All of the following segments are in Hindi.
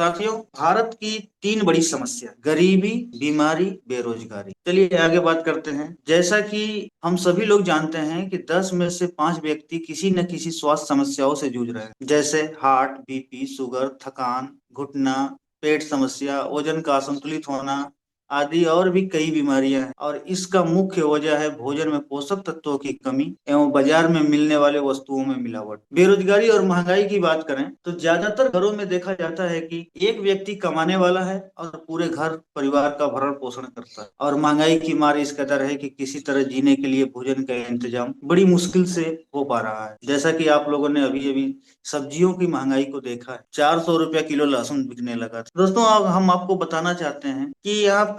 साथियों, भारत की तीन बड़ी समस्या, गरीबी, बीमारी, बेरोजगारी। चलिए आगे बात करते हैं। जैसा कि हम सभी लोग जानते हैं कि 10 में से 5 व्यक्ति किसी न किसी स्वास्थ्य समस्याओं से जूझ रहे हैं, जैसे हार्ट, बीपी, शुगर, थकान, घुटना, पेट समस्या, वजन का असंतुलित होना आदि और भी कई बीमारियां हैं। और इसका मुख्य वजह है भोजन में पोषक तत्वों की कमी एवं बाजार में मिलने वाले वस्तुओं में मिलावट। बेरोजगारी और महंगाई की बात करें तो ज्यादातर घरों में देखा जाता है कि एक व्यक्ति कमाने वाला है और पूरे घर परिवार का भरण पोषण करता है, और महंगाई की मार इस कदर है कि किसी तरह जीने के लिए भोजन का इंतजाम बड़ी मुश्किल से हो पा रहा है। जैसा कि आप लोगों ने अभी अभी सब्जियों की महंगाई को देखा है, 400 रुपया किलो लहसुन बिकने लगा था। दोस्तों, अब हम आपको बताना चाहते हैं कि यहाँ पे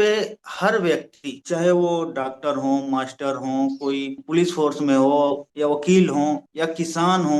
हर व्यक्ति, चाहे वो डॉक्टर हो, मास्टर हो, कोई पुलिस फोर्स में हो, या वकील हो, या किसान हो,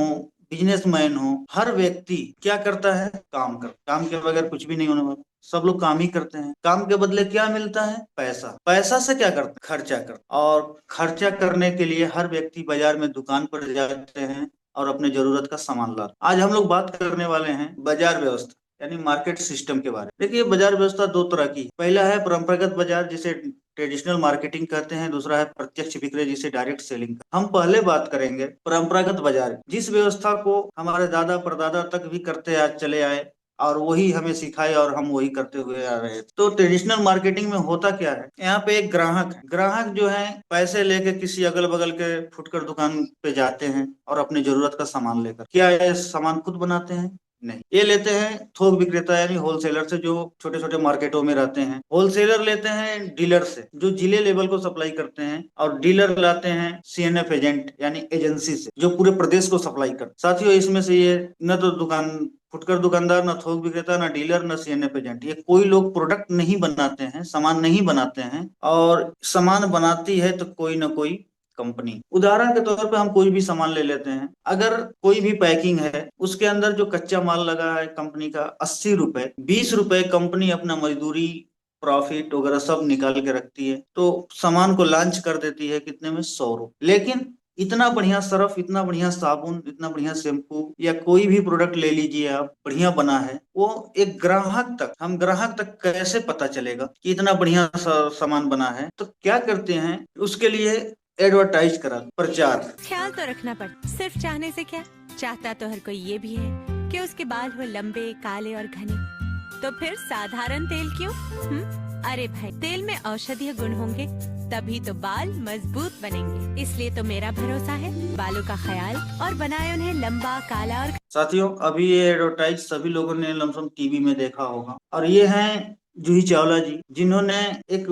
बिजनेसमैन हो, हर व्यक्ति क्या करता है? काम के बगैर कुछ भी नहीं होने वाला। सब लोग काम ही करते हैं। काम के बदले क्या मिलता है? पैसा। पैसा से क्या करते हैं? खर्चा करते हैं। और खर्चा करने के लिए हर व्यक्ति बाजार में दुकान पर जाते हैं और अपने जरूरत का सामान लाते हैं। आज हम लोग बात करने वाले हैं बाजार व्यवस्था यानी मार्केट सिस्टम के बारे में। देखिए, बाजार व्यवस्था दो तरह की है। पहला है परंपरागत बाजार, जिसे ट्रेडिशनल मार्केटिंग कहते हैं। दूसरा है प्रत्यक्ष विक्रय, जिसे डायरेक्ट सेलिंग। हम पहले बात करेंगे परंपरागत बाजार, जिस व्यवस्था को हमारे दादा परदादा तक भी करते आज चले आए, और वही हमें सिखाए और हम वही करते हुए आ रहे हैं। तो ट्रेडिशनल मार्केटिंग में होता क्या है? यहाँ पे एक ग्राहक है। ग्राहक जो है पैसे लेके किसी अगल बगल के फुटकर दुकान पे जाते हैं और अपनी जरूरत का सामान लेकर, क्या ये सामान खुद बनाते हैं? नहीं, ये लेते हैं थोक विक्रेता यानी होलसेलर से, जो छोटे छोटे मार्केटों में रहते हैं। होलसेलर लेते हैं डीलर से, जो जिले लेवल को सप्लाई करते हैं, और डीलर लाते हैं सीएनएफ एजेंट यानी एजेंसी से, जो पूरे प्रदेश को सप्लाई करते हैं। साथियों, इसमें से ये न तो फुटकर दुकानदार, न थोक विक्रेता, न डीलर, न सीएनएफ एजेंट, ये कोई लोग प्रोडक्ट नहीं बनाते हैं, सामान नहीं बनाते हैं। और सामान बनाती है तो कोई ना कोई कंपनी। उदाहरण के तौर पे हम कोई भी सामान ले लेते हैं। अगर कोई भी पैकिंग है, उसके अंदर जो कच्चा माल लगा है कंपनी का 80 रुपए, 20 रुपए कंपनी अपना मजदूरी, प्रॉफिट वगैरह सब निकाल के रखती है, तो सामान को लॉन्च कर देती है कितने में? 100 रुपए। लेकिन इतना बढ़िया सर्फ, इतना बढ़िया साबुन, इतना बढ़िया शैम्पू, या कोई भी प्रोडक्ट ले लीजिए आप, बढ़िया बना है, वो एक ग्राहक तक कैसे पता चलेगा कि इतना बढ़िया सामान बना है? तो क्या करते हैं उसके लिए? एडवर्टाइज करा, प्रचार। ख्याल तो रखना पड़ता, सिर्फ चाहने से क्या, चाहता तो हर कोई ये भी है कि उसके बाल हो लंबे, काले और घने। तो फिर साधारण तेल क्यों? अरे भाई, तेल में औषधीय गुण होंगे, तभी तो बाल मजबूत बनेंगे। इसलिए तो मेरा भरोसा है बालों का ख्याल, और बनाए उन्हें लंबा, काला और। साथियों, अभी ये एडवर्टाइज सभी लोगों ने लमसम टीवी में देखा होगा, और ये हैं जूही चावला जी, जिन्होंने एक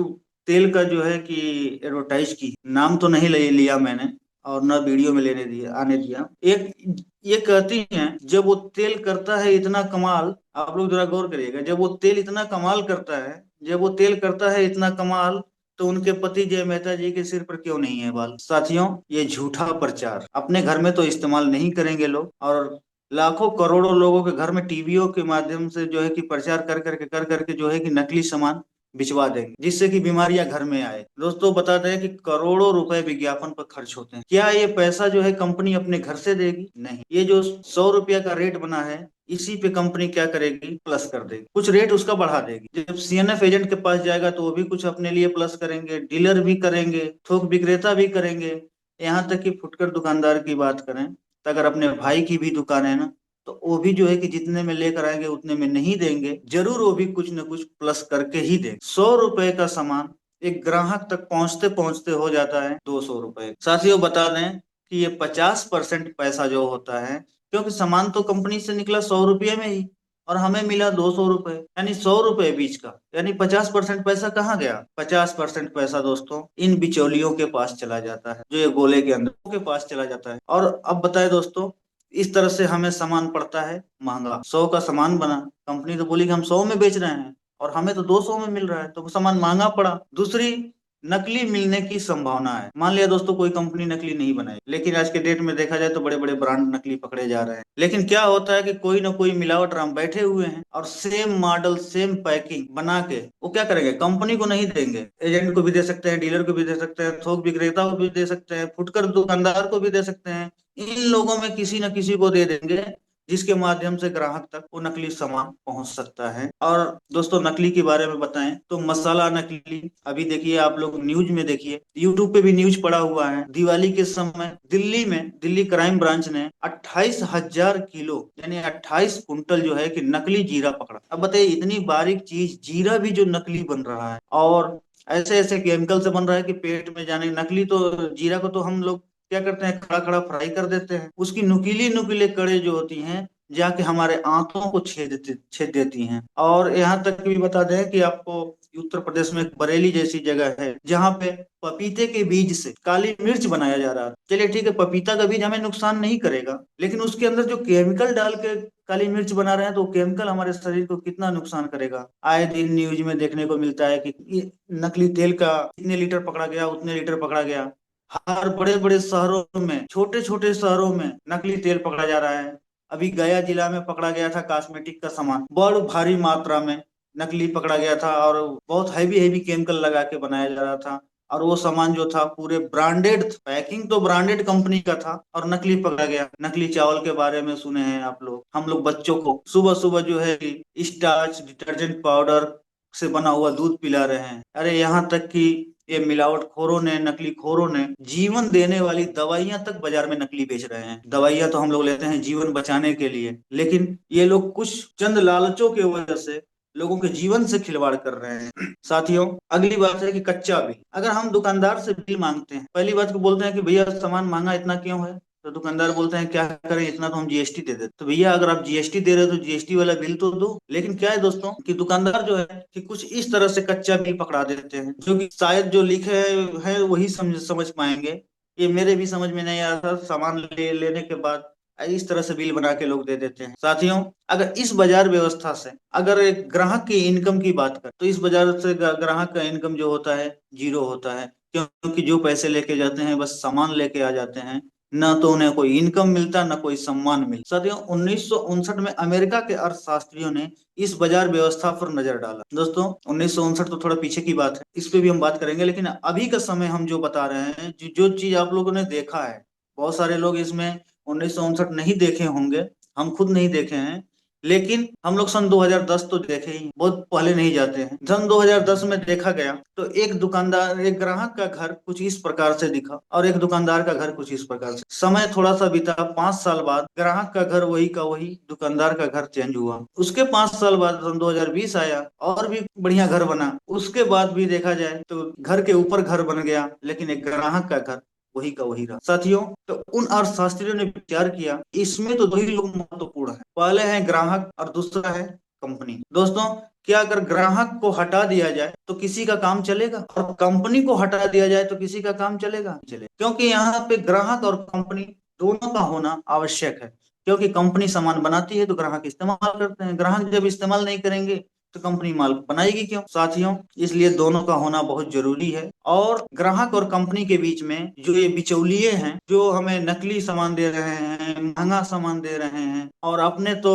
तेल का जो है कि एडवर्टाइज की। नाम तो नहीं ले लिया मैंने, और न वीडियो में लेने दिया, आने दिया। एक ये कहती हैं, जब वो तेल करता है इतना कमाल, आप लोग जरा गौर करिएगा, जब वो तेल इतना कमाल करता है, जब वो तेल करता है इतना कमाल, तो उनके पति जय मेहता जी के सिर पर क्यों नहीं है बाल? साथियों, ये झूठा प्रचार। अपने घर में तो इस्तेमाल नहीं करेंगे लोग, और लाखों करोड़ों लोगों के घर में टीवियों के माध्यम से जो है कि प्रचार कर करके जो है कि नकली सामान भिजवा देंगे, जिससे कि बीमारियां घर में आए। दोस्तों, बताते हैं कि करोड़ों रुपए विज्ञापन पर खर्च होते हैं। क्या ये पैसा जो है कंपनी अपने घर से देगी? नहीं, ये जो 100 रुपया का रेट बना है, इसी पे कंपनी क्या करेगी? प्लस कर देगी, कुछ रेट उसका बढ़ा देगी। जब सीएनएफ एजेंट के पास जाएगा तो वो भी कुछ अपने लिए प्लस करेंगे, डीलर भी करेंगे, थोक विक्रेता भी करेंगे। यहाँ तक कि फुटकर दुकानदार की बात करें तो अगर अपने भाई की भी दुकान है ना, तो वो भी जो है कि जितने में लेकर आएंगे उतने में नहीं देंगे, जरूर वो भी कुछ न कुछ प्लस करके ही देंगे। 100 रुपए का सामान एक ग्राहक तक पहुंचते पहुंचते हो जाता है 200 रुपए। साथियों, बता दें कि ये 50% पैसा जो होता है, क्योंकि सामान तो कंपनी से निकला 100 रुपये में ही, और हमें मिला 200 रुपए, यानी 100 रुपए बीच का, यानी 50% पैसा कहाँ गया? 50% पैसा दोस्तों इन बिचौलियों के पास चला जाता है, जो ये गोले के अंदर के पास चला जाता है। और अब बताए दोस्तों, इस तरह से हमें सामान पड़ता है महंगा। 100 का सामान बना, कंपनी तो बोली कि हम 100 में बेच रहे हैं, और हमें तो 200 में मिल रहा है, तो वो सामान महंगा पड़ा। दूसरी, नकली मिलने की संभावना है। मान लिया दोस्तों कोई कंपनी नकली नहीं बनाई, लेकिन आज के डेट में देखा जाए तो बड़े बड़े ब्रांड नकली पकड़े जा रहे हैं। लेकिन क्या होता है कि कोई ना कोई मिलावट राम बैठे हुए हैं, और सेम मॉडल, सेम पैकिंग बना के वो क्या करेंगे? कंपनी को नहीं देंगे, एजेंट को भी दे सकते हैं, डीलर को भी दे सकते हैं, थोक विक्रेता को भी दे सकते हैं, फुटकर दुकानदार को भी दे सकते हैं। इन लोगों में किसी न किसी को दे देंगे, जिसके माध्यम से ग्राहक तक वो नकली सामान पहुंच सकता है। और दोस्तों नकली के बारे में बताएं तो मसाला नकली, अभी देखिए आप लोग न्यूज में देखिए, यूट्यूब पे भी न्यूज पड़ा हुआ है, दिवाली के समय दिल्ली में दिल्ली क्राइम ब्रांच ने 28,000 किलो यानी 28 कुंटल जो है कि नकली जीरा पकड़ा। अब बताइए इतनी बारीक चीज जीरा भी जो नकली बन रहा है, और ऐसे ऐसे केमिकल से बन रहा है कि पेट में जाने। नकली तो जीरा को तो हम लोग क्या करते हैं, खड़ा खड़ा फ्राई कर देते हैं, उसकी नुकीली नुकीले कड़े जो होती हैं जाके हमारे आंतों को छेद देती हैं। और यहाँ तक भी बता दें कि आपको उत्तर प्रदेश में एक बरेली जैसी जगह है जहाँ पे पपीते के बीज से काली मिर्च बनाया जा रहा है। चलिए ठीक है, पपीता का बीज हमें नुकसान नहीं करेगा, लेकिन उसके अंदर जो केमिकल डाल के काली मिर्च बना रहे हैं तो केमिकल हमारे शरीर को कितना नुकसान करेगा। आए दिन न्यूज में देखने को मिलता है कि ये नकली तेल का इतने लीटर पकड़ा गया, उतने लीटर पकड़ा गया। हर बड़े बड़े शहरों में, छोटे छोटे शहरों में नकली तेल पकड़ा जा रहा है। अभी गया जिला में पकड़ा गया था कॉस्मेटिक का सामान, बड़ भारी मात्रा में नकली पकड़ा गया था, और बहुत हैवी हैवी केमिकल लगा के बनाया जा रहा था। और वो सामान जो था पूरे ब्रांडेड, पैकिंग तो ब्रांडेड कंपनी का था, और नकली पकड़ा गया। नकली चावल के बारे में सुने हैं आप लोग, हम लोग बच्चों को सुबह सुबह जो है स्टार्च डिटर्जेंट पाउडर से बना हुआ दूध पिला रहे हैं। अरे यहाँ तक कि ये मिलावट खोरों ने, नकली खोरों ने जीवन देने वाली दवाइयां तक बाजार में नकली बेच रहे हैं। दवाइयां तो हम लोग लेते हैं जीवन बचाने के लिए, लेकिन ये लोग कुछ चंद लालचों की वजह से लोगों के जीवन से खिलवाड़ कर रहे हैं। साथियों अगली बात है कि कच्चा बिल। अगर हम दुकानदार से बिल मांगते हैं, पहली बात को बोलते हैं कि भैया सामान महंगा इतना क्यों है, तो दुकानदार बोलते हैं क्या करें, इतना तो हम जीएसटी दे देते। तो भैया अगर आप जीएसटी दे रहे हो तो जीएसटी वाला बिल तो दो। लेकिन क्या है दोस्तों कि दुकानदार जो है कि कुछ इस तरह से कच्चा बिल पकड़ा देते हैं जो कि शायद जो लिखे है वही समझ पाएंगे। ये मेरे भी समझ में नहीं आ रहा, सामान लेने के बाद इस तरह से बिल बना के लोग दे देते हैं। साथियों अगर इस बाजार व्यवस्था से अगर एक ग्राहक की इनकम की बात करें तो इस बाजार से ग्राहक का इनकम जो होता है जीरो होता है, क्योंकि जो पैसे लेके जाते हैं बस सामान लेके आ जाते हैं, ना तो उन्हें कोई इनकम मिलता ना कोई सम्मान मिलता। साथियों 1959 में अमेरिका के अर्थशास्त्रियों ने इस बाजार व्यवस्था पर नजर डाला। दोस्तों 1959 तो थोड़ा पीछे की बात है, इस पे भी हम बात करेंगे, लेकिन अभी का समय हम जो बता रहे हैं, जो चीज आप लोगों ने देखा है, बहुत सारे लोग इसमें 1959 नहीं देखे होंगे, हम खुद नहीं देखे हैं, लेकिन हम लोग सन 2010 तो देखे ही, बहुत पहले नहीं जाते हैं। सन 2010 में देखा गया तो एक दुकानदार, एक ग्राहक का घर कुछ इस प्रकार से दिखा और एक दुकानदार का घर कुछ इस प्रकार से। समय थोड़ा सा बीता, 5 साल बाद ग्राहक का घर वही का वही, दुकानदार का घर चेंज हुआ। उसके 5 साल बाद सन 2020 आया और भी बढ़िया घर बना। उसके बाद भी देखा जाए तो घर के ऊपर घर बन गया, लेकिन एक ग्राहक का घर वही का वही रहा। साथियों तो उन अर्थशास्त्रियों ने विचार किया इसमें तो दो ही लोग महत्वपूर्ण है, पहले है ग्राहक और दूसरा है कंपनी। दोस्तों क्या अगर ग्राहक को हटा दिया जाए तो किसी का काम चलेगा, और कंपनी को हटा दिया जाए तो किसी का काम चलेगा? चले, क्योंकि यहाँ पे ग्राहक और कंपनी दोनों का होना आवश्यक है। क्योंकि कंपनी सामान बनाती है तो ग्राहक इस्तेमाल करते हैं, ग्राहक जब इस्तेमाल नहीं करेंगे तो कंपनी माल बनाएगी क्यों? साथियों इसलिए दोनों का होना बहुत जरूरी है। और ग्राहक और कंपनी के बीच में जो ये बिचौलिए हैं, जो हमें नकली सामान दे रहे हैं, महंगा सामान दे रहे हैं, और अपने तो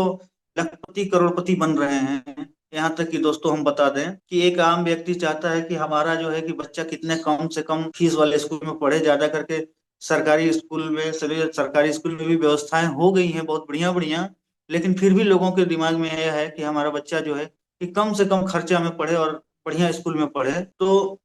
लखपति करोड़पति बन रहे हैं। यहाँ तक कि दोस्तों हम बता दें कि एक आम व्यक्ति चाहता है कि हमारा जो है कि बच्चा कितने कम से कम फीस वाले स्कूल में पढ़े, ज्यादा करके सरकारी स्कूल में, सभी सरकारी स्कूल में भी व्यवस्थाएं हो गई हैं बहुत बढ़िया बढ़िया, लेकिन फिर भी लोगों के दिमाग में यह है कि हमारा बच्चा जो है कि कम से कम खर्चा में पढ़े और बढ़िया स्कूल में पढ़े, तो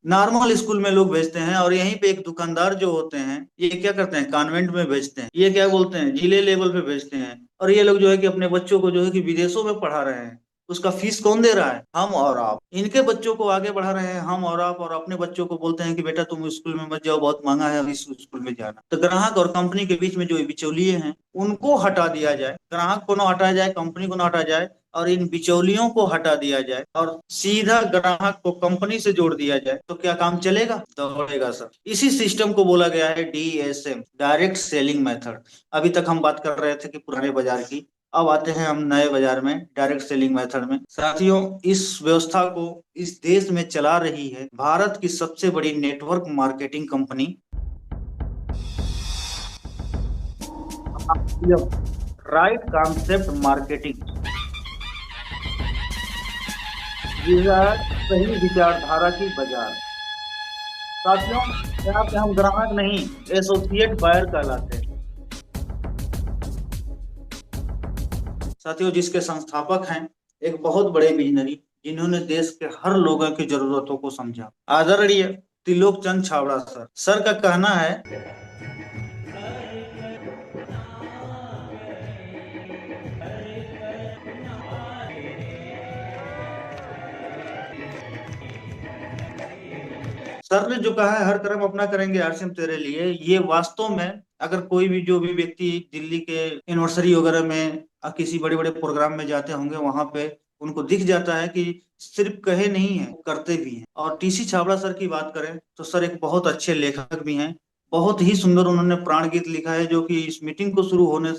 नॉर्मल स्कूल में लोग भेजते हैं। और यहीं पे एक दुकानदार जो होते हैं ये क्या करते हैं, कॉन्वेंट में भेजते हैं, ये क्या बोलते हैं, जिले लेवल पे भेजते हैं। और ये लोग जो है कि अपने बच्चों को जो है कि विदेशों में पढ़ा रहे हैं। उसका फीस कौन दे रहा है? हम और आप। इनके बच्चों को आगे बढ़ा रहे हैं हम और आप, और अपने बच्चों को बोलते हैं कि बेटा तुम स्कूल में मत जाओ, बहुत महंगा है, इस स्कूल में जाना। तो ग्राहक और कंपनी के बीच में जो बिचौलिए हैं उनको हटा दिया जाए, ग्राहक को ना हटाया जाए, कंपनी को ना हटाया जाए, और इन बिचौलियों को हटा दिया जाए और सीधा ग्राहक को कंपनी से जोड़ दिया जाए, तो क्या काम चलेगा? दौड़ेगा सर। इसी सिस्टम को बोला गया है डीएसएम, डायरेक्ट सेलिंग मेथड। अभी तक हम बात कर रहे थे कि पुराने बाजार की, अब आते हैं हम नए बाजार में, डायरेक्ट सेलिंग मेथड में। साथियों इस व्यवस्था को इस देश में चला रही है भारत की सबसे बड़ी network marketing company right concept marketing. सही विचारधारा की बाजार। साथियों यहाँ पे हम ग्राहक नहीं, एसोसिएट बायर कहलाते हैं। साथियों, जिसके संस्थापक हैं एक बहुत बड़े विजनरी, जिन्होंने देश के हर लोगों की जरूरतों को समझा, आदरणीय त्रिलोक चंद छाबड़ा सर। सर का कहना है, सर ने जो कहा है हर कर्म अपना करेंगे आरसीएम तेरे लिए, ये वास्तव में अगर कोई भी जो भी व्यक्ति दिल्ली के यूनिवर्सिटी वगैरह में किसी बड़े बड़े प्रोग्राम में जाते होंगे, वहां पे उनको दिख जाता है कि सिर्फ कहे नहीं है, करते भी हैं। और टीसी छाबड़ा सर की बात करें तो सर एक बहुत अच्छे लेखक भी हैं। बहुत ही सुंदर उन्होंने प्राण गीत लिखा है, जो कि इस मीटिंग को शुरू होने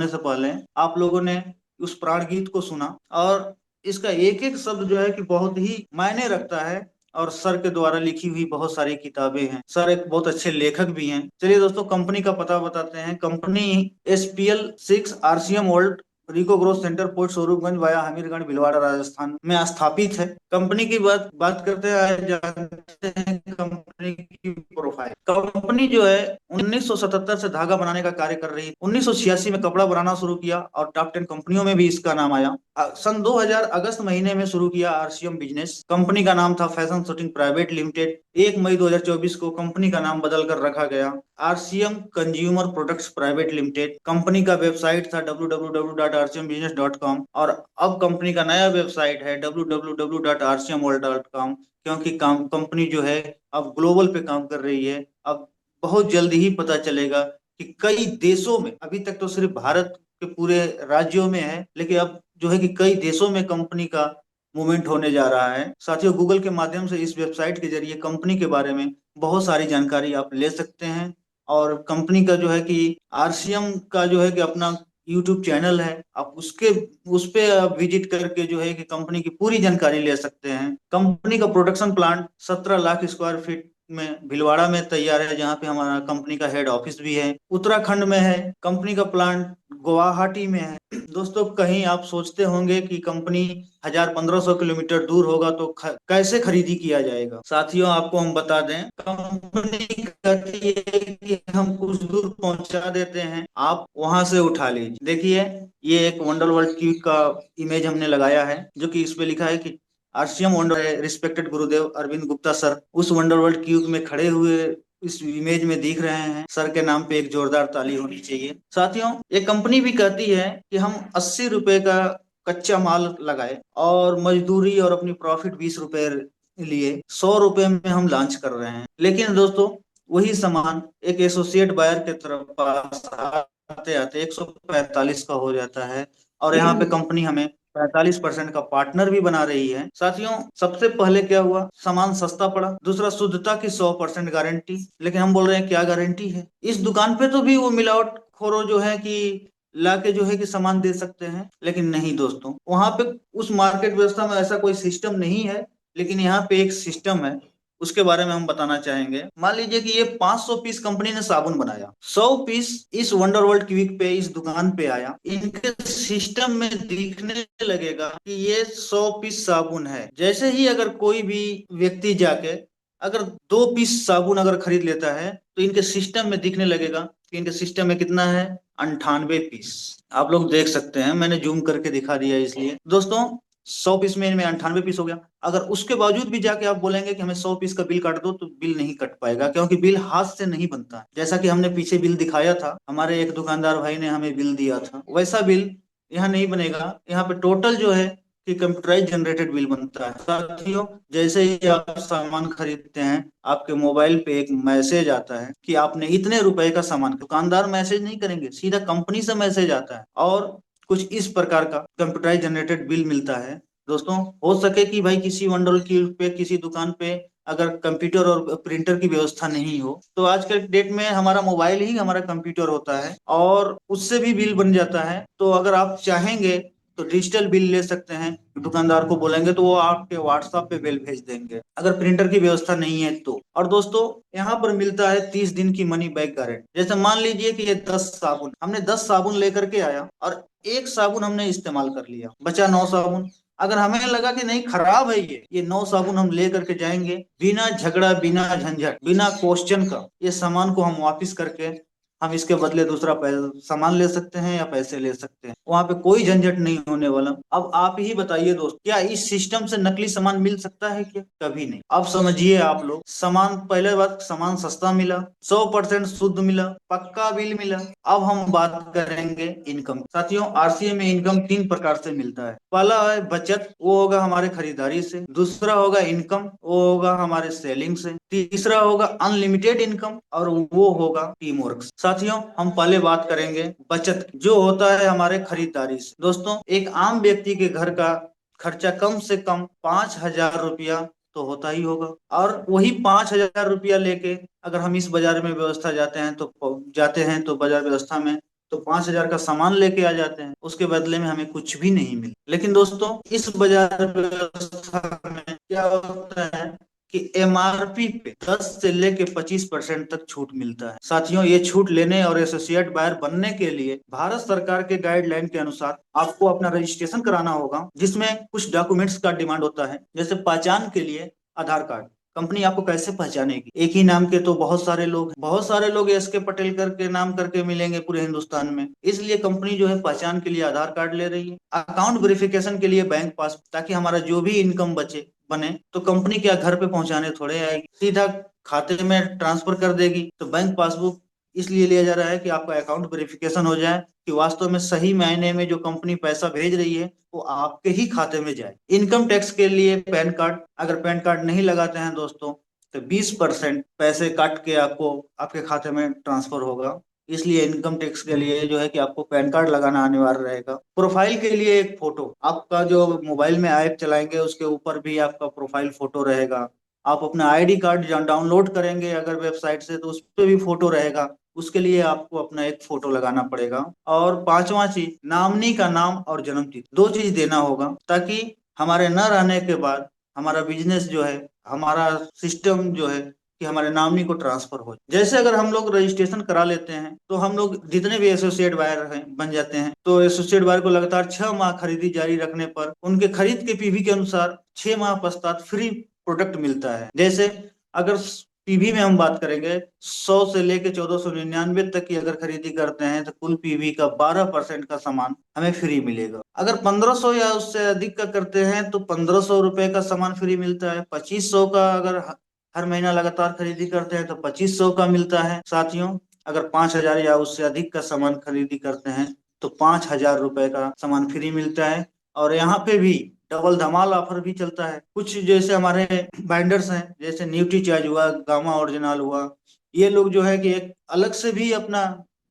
से पहले आप लोगों ने उस प्राण गीत को सुना, और इसका एक एक शब्द जो है कि बहुत ही मायने रखता है। और सर के द्वारा लिखी हुई बहुत सारी किताबें हैं। सर एक बहुत अच्छे लेखक भी हैं। चलिए दोस्तों, कंपनी का पता बताते हैं। Company SPL 6 RCM world RIICO growth centre, post Swaroopganj via Hamirgarh Bhilwara Rajasthan में स्थापित है। कंपनी की बात करते हैं, जानते हैं कंपनी की प्रोफाइल। कंपनी जो है 1977 से धागा बनाने का कार्य कर रही है। 1986 में कपड़ा बनाना शुरू किया और टॉप 10 कंपनियों में भी इसका नाम आया। सन 2000 अगस्त महीने में शुरू किया आरसीएम बिजनेस। कंपनी का नाम था फैशन शूटिंग प्राइवेट लिमिटेड। 1 मई 2024 को कंपनी का नाम बदल कर रखा गया RCM consumer products private limited. Company का वेबसाइट था www.rcmbusiness.com, और अब कंपनी का नया वेबसाइट है www.rcmworld.com, क्योंकि कंपनी जो है अब ग्लोबल पे काम कर रही है। अब बहुत जल्दी ही पता चलेगा कि कई देशों में, अभी तक तो सिर्फ भारत के पूरे राज्यों में है, लेकिन अब जो है कि कई देशों में कंपनी का मूवमेंट होने जा रहा है। साथियों, गूगल के माध्यम से इस वेबसाइट के जरिए कंपनी के बारे में बहुत सारी जानकारी आप ले सकते हैं। और कंपनी का जो है कि आरसीएम का जो है कि अपना यूट्यूब चैनल है, आप उस पे आप विजिट करके जो है कि कंपनी की पूरी जानकारी ले सकते हैं। कंपनी का production plant 17 lakh square feet में भीलवाड़ा में तैयार है, जहाँ पे हमारा कंपनी का हेड ऑफिस भी है। उत्तराखंड में है। कंपनी का प्लांट गुवाहाटी में है। दोस्तों, कहीं आप सोचते होंगे कि कंपनी 1000-1500 किलोमीटर दूर होगा तो कैसे खरीदी किया जाएगा। साथियों, आपको हम बता दें, कंपनी कहती है कि हम कुछ दूर पहुंचा देते हैं, आप वहां से उठा लीजिए। देखिए, ये एक वंडर वर्ल्ड क्यूब का इमेज हमने लगाया है, जो कि इस पे लिखा है कि आरसीएम वंडर रिस्पेक्टेड गुरुदेव अरविंद गुप्ता सर उस वंडर वर्ल्ड क्यूब में खड़े हुए इस इमेज में दिख रहे हैं। सर के नाम पे एक जोरदार ताली होनी चाहिए। साथियों, ये कंपनी भी कहती है कि हम 80 रुपए का कच्चा माल लगाए और मजदूरी और अपनी प्रॉफिट 20 रुपए लिए 100 रुपए में हम लॉन्च कर रहे हैं। लेकिन दोस्तों, वही सामान एक एसोसिएट बायर के तरफ पास आते आते 145 का हो जाता है, और यहाँ पे कंपनी हमें 45% का पार्टनर भी बना रही है। साथियों, सबसे पहले क्या हुआ, सामान सस्ता पड़ा। दूसरा, शुद्धता की 100% गारंटी। लेकिन हम बोल रहे हैं क्या गारंटी है, इस दुकान पे तो भी वो मिलावट खोरो जो है कि लाके जो है कि सामान दे सकते हैं। लेकिन नहीं दोस्तों, वहां पे उस मार्केट व्यवस्था में ऐसा कोई सिस्टम नहीं है। लेकिन यहाँ पे एक सिस्टम है, उसके बारे में हम बताना चाहेंगे। मान लीजिए कि ये 500 पीस कंपनी ने साबुन बनाया, 100 पीस इस वंडर वर्ल्ड क्विक पे, इस दुकान पे आया। इनके सिस्टम में दिखने लगेगा कि ये 100 पीस साबुन है। जैसे ही अगर कोई भी व्यक्ति जाके अगर 2 पीस साबुन अगर खरीद लेता है, तो इनके सिस्टम में दिखने लगेगा कि इनके सिस्टम में कितना है, 98 पीस। आप लोग देख सकते हैं, मैंने जूम करके दिखा दिया इसलिए। दोस्तों, 100 पीस में इनमें 98 पीस हो गया। अगर उसके बावजूद भी जाके आप बोलेंगे कि हमें 100 पीस का बिल काट दो, तो बिल नहीं कट पाएगा, क्योंकि बिल हाथ से नहीं बनता है। जैसा कि हमने पीछे बिल दिखाया था, हमारे एक दुकानदार भाई ने हमें बिल दिया था, वैसा बिल यहाँ नहीं बनेगा। यहाँ पे टोटल जो है कि कंप्यूटराइज जनरेटेड बिल बनता है। साथियों, जैसे ही आप सामान खरीदते हैं, आपके मोबाइल पे एक मैसेज आता है कि आपने इतने रुपए का सामान। दुकानदार मैसेज नहीं करेंगे, सीधा कंपनी से मैसेज आता है, और कुछ इस प्रकार का कंप्यूटराइज जनरेटेड बिल मिलता है। दोस्तों, हो सके कि भाई किसी वंडर की पे, किसी दुकान पे अगर कंप्यूटर और प्रिंटर की व्यवस्था नहीं हो, तो आज के डेट में हमारा मोबाइल ही हमारा कंप्यूटर होता है, और उससे भी बिल बन जाता है। तो अगर आप चाहेंगे तो डिजिटल बिल ले सकते हैं। दुकानदार को बोलेंगे तो वो आपके व्हाट्सएप पे बिल भेज देंगे, अगर प्रिंटर की व्यवस्था नहीं है तो। और दोस्तों, यहाँ पर मिलता है 30 दिन की मनी बैक गारंटी। जैसे मान लीजिए कि ये 10 साबुन, हमने 10 साबुन लेकर के आया, और एक साबुन हमने इस्तेमाल कर लिया, बचा 9 साबुन। अगर हमें लगा कि नहीं, खराब है ये 9 साबुन हम ले करके जाएंगे, बिना झगड़ा, बिना झंझट, बिना क्वेश्चन का ये सामान को हम वापस करके हम इसके बदले दूसरा सामान ले सकते हैं या पैसे ले सकते हैं, वहां पे कोई झंझट नहीं होने वाला। अब आप ही बताइए दोस्त, क्या इस सिस्टम से नकली सामान मिल सकता है क्या? कभी नहीं। अब समझिए आप लोग, सामान, पहले बात, सामान सस्ता मिला, 100% शुद्ध मिला, पक्का बिल मिला। अब हम बात करेंगे इनकम। साथियों, आरसीए में इनकम 3 प्रकार से मिलता है। पहला है बचत, वो होगा हमारे खरीदारी से। दूसरा होगा इनकम, वो होगा हमारे सेलिंग से। तीसरा होगा अनलिमिटेड इनकम, और वो होगा टीम वर्क। साथियों, हम पहले बात करेंगे बचत, जो होता है हमारे खरीदारी से। दोस्तों, एक आम व्यक्ति के घर का खर्चा कम से कम 5,000 रुपया तो होता ही होगा, और वही 5,000 रुपया लेके अगर हम इस बाजार में व्यवस्था जाते हैं तो बाजार व्यवस्था में तो 5,000 का सामान लेके आ जाते हैं, उसके बदले में हमें कुछ भी नहीं मिले। लेकिन दोस्तों, इस बाजार व्यवस्था में क्या होता है कि एमआरपी पे 10 से लेके 25% तक छूट मिलता है। साथियों, ये छूट लेने और एसोसिएट बायर बनने के लिए भारत सरकार के गाइडलाइन के अनुसार आपको अपना रजिस्ट्रेशन कराना होगा, जिसमें कुछ डॉक्यूमेंट्स का डिमांड होता है। जैसे पहचान के लिए आधार कार्ड। कंपनी आपको कैसे पहचानेगी? एक ही नाम के तो बहुत सारे लोग एस के पटेल करके नाम करके मिलेंगे पूरे हिंदुस्तान में। इसलिए कंपनी जो है पहचान के लिए आधार कार्ड ले रही है। अकाउंट वेरिफिकेशन के लिए बैंक पास, ताकि हमारा जो भी इनकम बने तो कंपनी क्या घर पे पहुंचाने थोड़े आएगी, सीधा खाते में ट्रांसफर कर देगी। तो बैंक पासबुक इसलिए लिया जा रहा है कि आपका अकाउंट वेरिफिकेशन हो जाए, कि वास्तव में सही मायने में जो कंपनी पैसा भेज रही है वो आपके ही खाते में जाए। इनकम टैक्स के लिए पैन कार्ड, अगर पैन कार्ड नहीं लगाते हैं दोस्तों तो 20% पैसे काट के आपको आपके खाते में ट्रांसफर होगा। इसलिए इनकम टैक्स के लिए जो है कि आपको पैन कार्ड लगाना अनिवार्य रहेगा। प्रोफाइल के लिए एक फोटो, आपका जो मोबाइल में ऐप चलाएंगे उसके ऊपर भी आपका प्रोफाइल फोटो रहेगा। आप अपना आईडी कार्ड डाउनलोड करेंगे अगर वेबसाइट से, तो उस पर भी फोटो रहेगा। उसके लिए आपको अपना एक फोटो लगाना पड़ेगा। और पांचवा चीज, नॉमिनी का नाम और जन्म तिथि, 2 चीज देना होगा, ताकि हमारे न रहने के बाद हमारा बिजनेस जो है, हमारा सिस्टम जो है कि हमारे नॉमिनी को ट्रांसफर हो। जैसे अगर हम लोग रजिस्ट्रेशन करा लेते हैं तो हम लोग जितने भी एसोसिएट बायर हैं बन जाते हैं, तो एसोसिएट बायर को लगातार 6 माह खरीदी जारी रखने पर उनके खरीद के पीवी के अनुसार 6 माह पश्चात फ्री प्रोडक्ट मिलता है। जैसे अगर पीवी में हम बात करेंगे, 100 से लेके 1499 तक की अगर खरीदी करते हैं तो कुल पीवी का 12% का सामान हमें फ्री मिलेगा। अगर 1500 या उससे अधिक का करते हैं तो 1500 रुपए का सामान फ्री मिलता है। 2500 का अगर हर महीना लगातार खरीदी करते हैं तो 2500 का मिलता है। साथियों, अगर 5,000 या उससे अधिक का सामान खरीदी करते हैं तो 5,000 रुपए का सामान फ्री मिलता है। और यहाँ पे भी डबल धमाल ऑफर भी चलता है। कुछ जैसे हमारे बाइंडर्स हैं, जैसे न्यूट्री चार्ज हुआ, गामा ओरिजिनल हुआ, ये लोग जो है कि एक अलग से भी अपना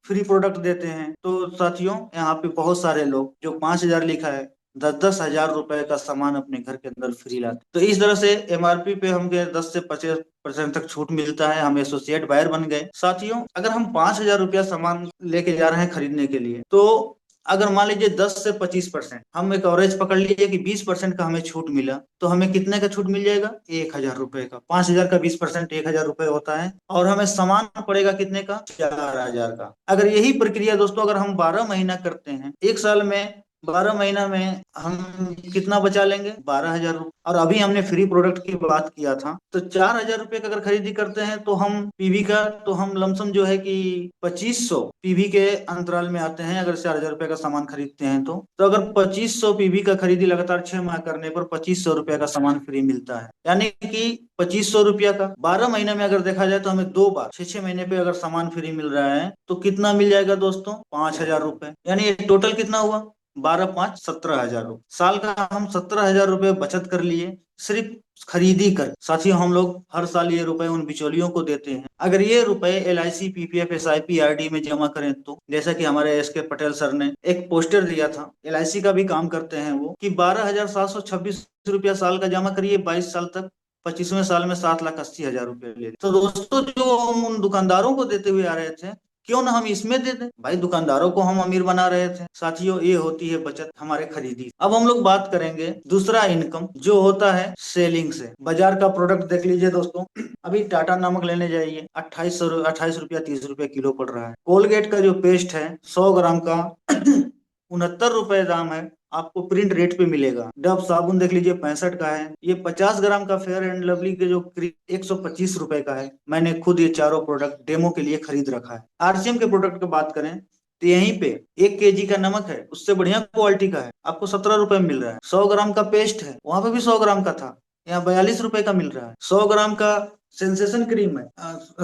फ्री प्रोडक्ट देते हैं। तो साथियों, यहाँ पे बहुत सारे लोग जो 5,000 लिखा है, 10-10 हजार रुपए का सामान अपने घर के अंदर फ्री लाते। तो इस तरह से एमआरपी पे हम 10 से 25% तक छूट मिलता है। हम एसोसिएट बायर बन गए। साथियों, अगर हम 5,000 रुपया सामान लेके जा रहे हैं खरीदने के लिए, तो अगर मान लीजिए 10 से 25%, हम एक एवरेज पकड़ लीजिए कि 20% का हमें छूट मिला, तो हमें कितने का छूट मिल जाएगा? 1,000 रुपए का। 5,000 का 20% 1,000 रुपए होता है, और हमें सामान पड़ेगा कितने का? 4,000 का। अगर यही प्रक्रिया दोस्तों अगर हम 12 महीना करते हैं, एक साल में 12 महीना में हम कितना बचा लेंगे? 12,000 रुपये। और अभी हमने फ्री प्रोडक्ट की बात किया था, तो 4,000 रुपये का अगर खरीदी करते हैं तो हम पीवी का, तो हम लमसम जो है कि 2500 पीवी के अंतराल में आते हैं। अगर 4,000 रुपये का सामान खरीदते हैं तो अगर 2500 पीवी का खरीदी लगातार 6 माह करने पर 2500 रुपये का सामान फ्री मिलता है। यानी कि 2500 रुपया का 12 महीने में अगर देखा जाए तो हमें 2 बार 6-6 महीने पे अगर सामान फ्री मिल रहा है तो कितना मिल जाएगा दोस्तों? 5,000 रुपये। यानी ये टोटल कितना हुआ? 12-5 17,000 रुपये। साल का हम 17,000 रुपये बचत कर लिए सिर्फ खरीदी कर। साथियों, हम लोग हर साल ये रुपए उन बिचौलियों को देते हैं। अगर ये रुपए LIC, PPF, SIP, RD में जमा करें तो, जैसा कि हमारे SK पटेल सर ने एक पोस्टर दिया था, LIC का भी काम करते हैं वो, कि 12,726 रुपया साल का जमा करिए 22 साल तक, 25वें साल में 7,80,000 रुपये ले। तो दोस्तों, जो हम उन दुकानदारों को देते हुए आ रहे थे, क्यों ना हम इसमें दे दें? भाई, दुकानदारों को हम अमीर बना रहे थे। साथियों, ये होती है बचत हमारे खरीदी। अब हम लोग बात करेंगे दूसरा इनकम, जो होता है सेलिंग से। बाजार का प्रोडक्ट देख लीजिए दोस्तों, अभी टाटा नमक लेने जाइए, 28 रुपया 30 रुपया किलो पड़ रहा है। कोलगेट का जो पेस्ट है 100 ग्राम का 69 रुपए दाम है। आपको प्रिंट रेट पे मिलेगा। डव साबुन देख लीजिए 65 का है। ये 50 ग्राम का फेयर एंड लवली के जो 125 रुपए का है। मैंने खुद ये चारों प्रोडक्ट डेमो के लिए खरीद रखा है। आरसीएम के प्रोडक्ट की बात करें तो यहीं पे 1 केजी का नमक है, उससे बढ़िया क्वालिटी का है, आपको 17 रुपए में मिल रहा है। 100 ग्राम का पेस्ट है, वहां पे भी 100 ग्राम का था, यहाँ 42 रुपए का मिल रहा है। 100 ग्राम का सेंसेशन क्रीम है,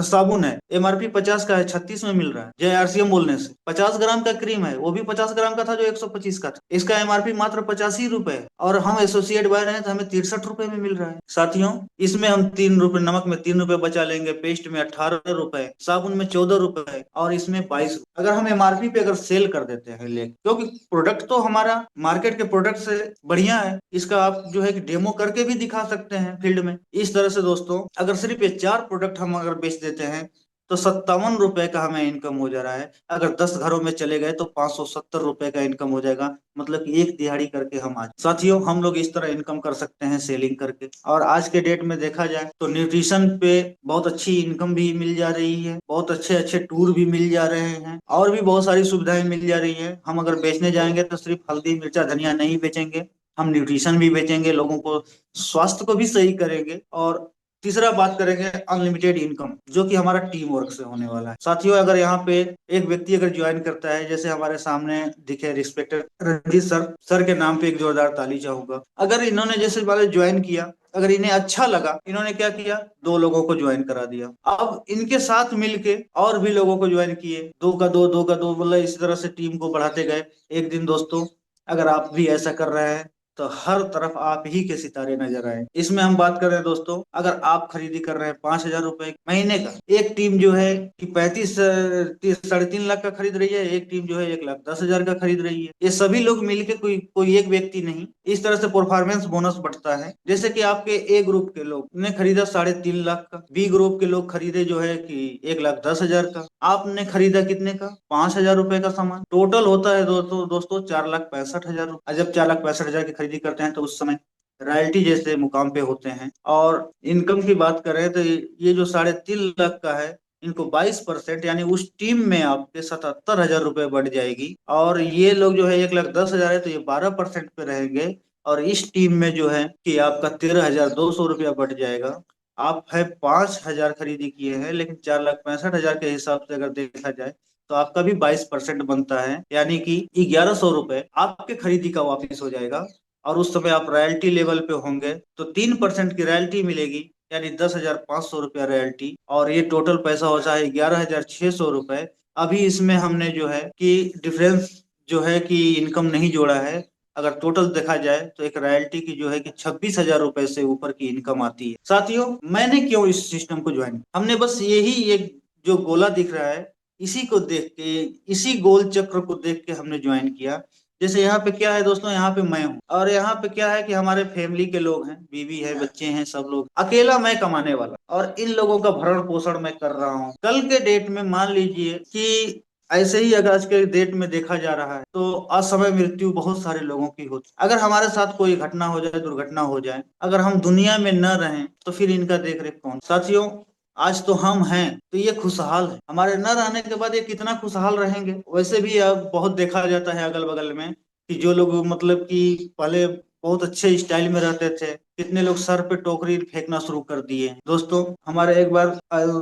साबुन है, एमआरपी 50 का है, 36 में मिल रहा है जय आरसीएम बोलने से। 50 ग्राम का क्रीम है, वो भी 50 ग्राम का था जो 125 का था, इसका एमआरपी मात्र 85 रुपए है, और हम एसोसिएट बाय रहे हैं तो हमें 63 रुपए में मिल रहा है। साथियों, इसमें हम 3 रुपए, नमक में 3 रुपए बचा लेंगे, पेस्ट में 18 रुपए, साबुन में 14 रुपए, और इसमें 22। अगर हम एमआरपी पे अगर सेल कर देते हैं ले, क्योंकि प्रोडक्ट तो हमारा मार्केट के प्रोडक्ट से बढ़िया है, इसका आप जो है कि डेमो करके भी दिखा सकते हैं फील्ड में। इस तरह से दोस्तों, अगर सिर्फ ये 4 प्रोडक्ट हम अगर बेच देते हैं तो 57 रुपए का हमें इनकम हो जा रहा है। अगर 10 घरों में चले गए तो 570 रुपए का इनकम हो जाएगा, मतलब कि एक दिहाड़ी करके हम आज। साथियों, हम लोग इस तरह इनकम कर सकते हैं सेलिंग करके। और आज के डेट में देखा जाए तो न्यूट्रिशन पे बहुत अच्छी इनकम भी मिल जा रही है, बहुत अच्छे अच्छे टूर भी मिल जा रहे हैं, और भी बहुत सारी सुविधाएं मिल जा रही है। हम अगर बेचने जाएंगे तो सिर्फ हल्दी मिर्चा धनिया नहीं बेचेंगे, हम न्यूट्रिशन भी बेचेंगे, लोगों को स्वास्थ्य को भी सही करेंगे। और तीसरा बात करेंगे अनलिमिटेड इनकम, जो कि हमारा टीम वर्क से होने वाला है। साथियों, अगर यहाँ पे एक व्यक्ति अगर ज्वाइन करता है, जैसे हमारे सामने दिखे रिस्पेक्टेड रंजीत सर, सर के नाम पे एक जोरदार ताली चाहूंगा। अगर इन्होंने जैसे वाले ज्वाइन किया, अगर इन्हें अच्छा लगा, इन्होंने क्या किया, 2 लोगों को ज्वाइन करा दिया। अब इनके साथ मिलके और भी लोगों को ज्वाइन किए, 2 का 2, 2 का 2, मतलब इसी तरह से टीम को बढ़ाते गए। एक दिन दोस्तों, अगर आप भी ऐसा कर रहे हैं तो हर तरफ आप ही के सितारे नजर आए। इसमें हम बात कर रहे हैं दोस्तों, अगर आप खरीदी कर रहे हैं 5,000 रुपए महीने का, एक टीम जो है कि 35 साढ़े 3 लाख का खरीद रही है, एक टीम जो है 1,10,000 का खरीद रही है। ये सभी लोग मिलकर, कोई कोई एक व्यक्ति नहीं, इस तरह से परफॉर्मेंस बोनस बढ़ता है। जैसे कि आपके ए ग्रुप के लोग ने खरीदा 3.5 लाख का, बी ग्रुप के लोग खरीदे जो है कि 1,10,000 का, आपने खरीदा कितने का, 5,000 रुपए का सामान। टोटल होता है दोस्तों 4,65,000 रुपए। जब 4,65,000 की खरीदी करते हैं तो उस समय रॉयल्टी जैसे मुकाम पे होते हैं। और इनकम की बात करें तो ये जो 3.5 लाख का है, इनको 22% यानी उस टीम में आपके 77,000 रुपए बढ़ जाएगी। और ये लोग जो है 1,10,000 है तो ये 12% पे रहेंगे। और इस टीम में जो है कि आपका 13,200 रुपया बढ़ जाएगा। आप है 5,000 खरीदी किए हैं, लेकिन 4,65,000 के हिसाब से अगर देखा जाए तो आपका भी 22% बनता है, यानी कि 1,100 रुपए आपके खरीदी का वापिस हो जाएगा। और उस समय आप रॉयल्टी लेवल पे होंगे तो 3% की रॉयल्टी मिलेगी, यानी 10,500 रुपया रॉयल्टी, और ये टोटल पैसा होता है 11,600 रुपए। अभी इसमें हमने जो है कि डिफरेंस जो है कि इनकम नहीं जोड़ा है। अगर टोटल देखा जाए तो एक रॉयल्टी की जो है कि 26,000 रुपए से ऊपर की इनकम आती है। साथियों, मैंने क्यों इस सिस्टम को ज्वाइन, हमने बस यही एक जो गोला दिख रहा है, इसी को देख के, इसी गोल चक्र को देख के हमने ज्वाइन किया। जैसे यहाँ पे क्या है दोस्तों, यहाँ पे मैं हूँ, और यहाँ पे क्या है कि हमारे फैमिली के लोग हैं, बीवी है, बच्चे हैं, सब लोग, अकेला मैं कमाने वाला, और इन लोगों का भरण पोषण मैं कर रहा हूँ। कल के डेट में मान लीजिए कि ऐसे ही अगर आज के डेट में देखा जा रहा है तो असमय मृत्यु बहुत सारे लोगों की होती। अगर हमारे साथ कोई घटना हो जाए, दुर्घटना हो जाए, अगर हम दुनिया में न रहें तो फिर इनका देख रेख कौन। साथियों, आज तो हम हैं तो ये खुशहाल है, हमारे न रहने के बाद ये कितना खुशहाल रहेंगे। वैसे भी अब बहुत देखा जाता है अगल बगल में कि जो लोग मतलब कि पहले बहुत अच्छे स्टाइल में रहते थे, कितने लोग सर पे टोकरी फेंकना शुरू कर दिए। दोस्तों, हमारे एक बार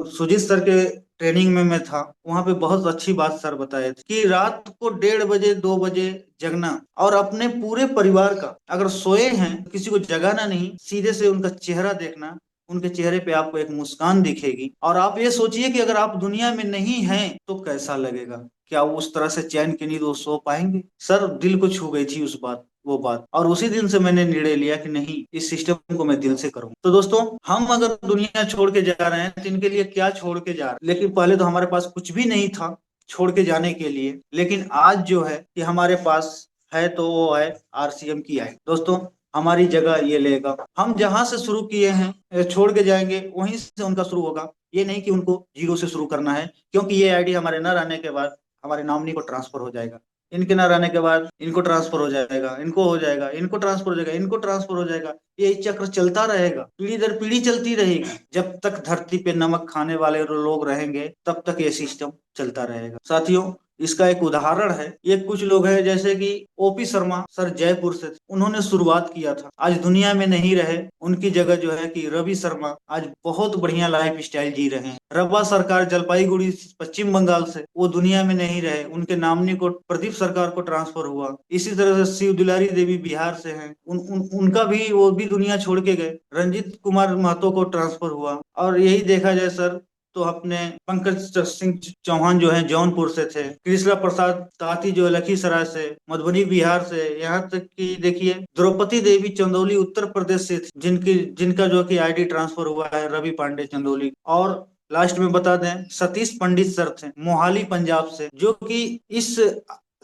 सुजीत सर के ट्रेनिंग में मैं था, वहां पे बहुत अच्छी बात सर बताए थे कि रात को 1:30 2 बजे जगना, और अपने पूरे परिवार का, अगर सोए हैं तो किसी को जगाना नहीं, सीधे से उनका चेहरा देखना, उनके चेहरे पे आपको एक मुस्कान दिखेगी। और आप ये सोचिए कि अगर आप दुनिया में नहीं हैं तो कैसा लगेगा, क्या वो उस तरह से चैन की नींद वो सो पाएंगे। सर, दिल को छू गई थी उस बात, वो बात, और उसी दिन से मैंने निर्णय लिया कि नहीं, इस सिस्टम को मैं दिल से करूँ। तो दोस्तों, हम अगर दुनिया छोड़ के जा रहे हैं तो इनके लिए क्या छोड़ के जा रहे हैं, लेकिन पहले तो हमारे पास कुछ भी नहीं था छोड़ के जाने के लिए, लेकिन आज जो है कि हमारे पास है तो वो है आरसीएम की आई। दोस्तों, हमारी जगह ये लेगा, हम जहां से शुरू किए हैं छोड़ के जाएंगे, वहीं से उनका शुरू होगा। ये नहीं कि उनको जीरो से शुरू करना है, क्योंकि ये आईडी हमारे न रहने के बाद हमारे नॉमिनी को ट्रांसफर हो जाएगा, इनके न रहने के बाद इनको ट्रांसफर हो जाएगा, इनको हो जाएगा, इनको ट्रांसफर हो जाएगा, इनको ट्रांसफर हो जाएगा। ये चक्र चलता रहेगा, पीढ़ी दर पीढ़ी चलती रहेगी। जब तक धरती पे नमक खाने वाले लोग रहेंगे तब तक ये सिस्टम चलता रहेगा। साथियों, इसका एक उदाहरण है, ये कुछ लोग हैं जैसे कि ओपी शर्मा सर जयपुर से थे, उन्होंने शुरुआत किया था, आज दुनिया में नहीं रहे, उनकी जगह जो है कि रवि शर्मा आज बहुत बढ़िया लाइफ स्टाइल जी रहे हैं। रब्बा सरकार जलपाईगुड़ी पश्चिम बंगाल से, वो दुनिया में नहीं रहे, उनके नामनी को प्रदीप सरकार को ट्रांसफर हुआ। इसी तरह से शिव दुलारी देवी बिहार से हैं, उनका भी, वो भी दुनिया छोड़ के गए। रंजीत कुमार महतो को ट्रांसफर हुआ। और यही देखा जाए सर तो अपने पंकज सिंह चौहान जो हैं जौनपुर से थे, कृष्णा प्रसाद ताती जो है लखीसराय से, मधुबनी बिहार से, यहाँ तक कि देखिए द्रौपदी देवी चंदौली उत्तर प्रदेश से थी, जिनका जो कि आईडी ट्रांसफर हुआ है रवि पांडे चंदौली। और लास्ट में बता दें सतीश पंडित सर थे मोहाली पंजाब से, जो कि इस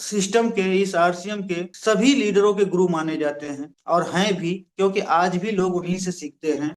सिस्टम के, इस आरसीएम के सभी लीडरों के गुरु माने जाते हैं और हैं भी, क्योंकि आज भी लोग उन्हीं से सीखते हैं।